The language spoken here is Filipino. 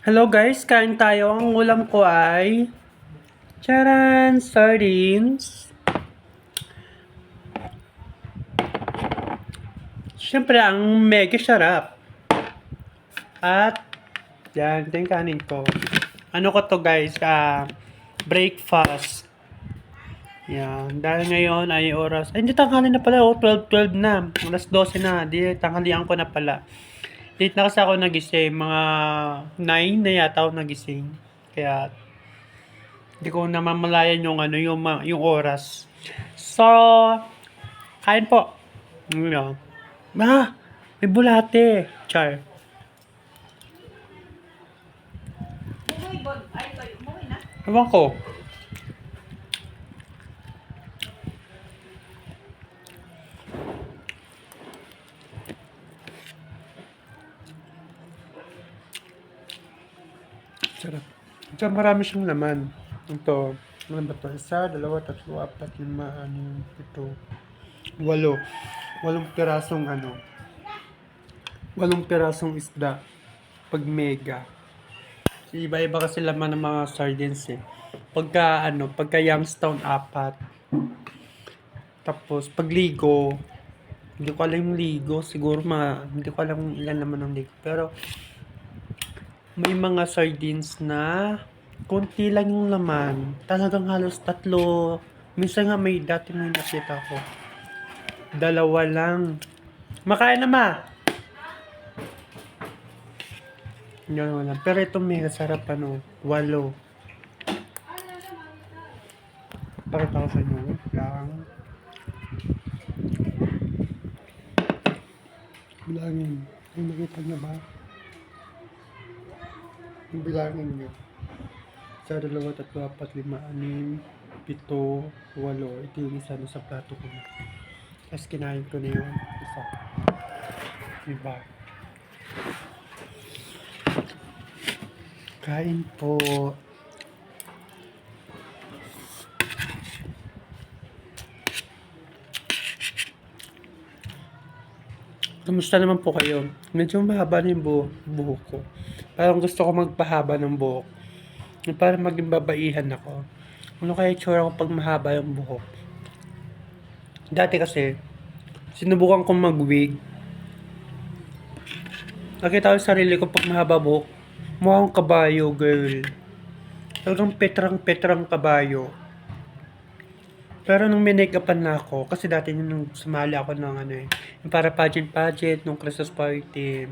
Hello guys, kain tayo. Ang ulam ko ay charan, sardines. Siyempre, ang mega sarap. At, yan, ito yung kanin ko. Ano ko to guys, breakfast. Yan, dahil ngayon ay oras, ay hindi tanghali na pala, 12 na. Alas 12 na, di tanghalian ko na pala. Late na kasi ako nagising, mga 9 na yata ako nagising. Kaya, hindi ko namamalayan yung yung oras. So, kain po. Ano? May bulate. Char. Ewan ko. Sarap. Diyan marami siyang laman. Ito. Ano ba ito? Isa, dalawa, tatlo, apat, lima, anim, ito. 8. 8 pirasong ano. 8 pirasong isda. Pag mega. Iba-iba kasi laman ng mga sardines eh. Pagka Youngstown 4. Tapos pagligo, hindi ko alam yung ligo. Siguro hindi ko alam ilan naman ang ligo. Pero may mga sardines na konti lang yung laman. Talagang halos 3. Minsan nga dati may nakita ko. 2 lang. Makain na ma! Yan lang. Pero ito mega sarap 8. Pakita ko sa inyo. Lang. Bilangin. Ay, nakita niyo ba? Yung bilangin niyo. 1, 2, 3, 4, 5, 6, 7, 8. Ito yung isa sa plato ko. Tapos kinain ko na yun. Isa. Diba? Kain po. Kamusta naman po kayo? Medyo mahaba na yung buhok ko. Parang gusto ko magpahaba ng buhok. Para maging babaihan ako. Ano kaya itsura ko pag mahaba yung buhok? Dati kasi, sinubukan kong mag-wig. Nakita ko yung sarili ko pag mahaba buhok. Mukhang kabayo, girl. Talagang petrang kabayo. Pero nung minake-upan na ako, kasi dati nung sumali ako ng yung para pageant, nung Christmas party,